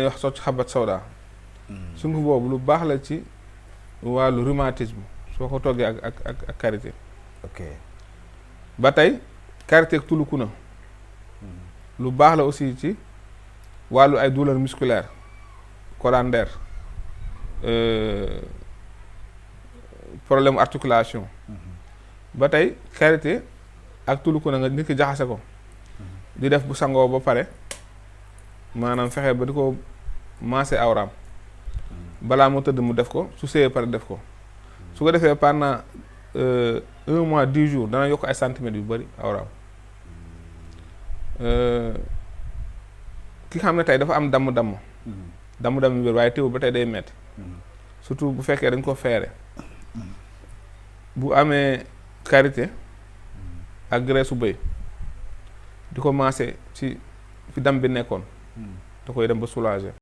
wax socc xabat sawda sunguf boobu lu baax la ci wàllu rhumatisme soo ko toggee ak karité ok ba tey karité ak tulukuna lu baax la aussi ci wàllu ay douleur musculaire colander problème articulation ba tey karité ak tulukuna nga nit ki jaxase ko di def bu sangoo ba pare maanaam fexe ba di ko maase awraam balaa mu tëdd mu def ko su séyee pare def ko su ko defee pendant 1 mois 10 jours dana yokk ay centimètres yu bëri awraam ki xam ne tey dafa am damm-damm yu bëri waaye teewul ba tey day metti surtout bu fekkee dañ ko feere bu amee karité ak graisse su bëy di ko maase ci fi dam bi nekkoon da koy dem ba soulager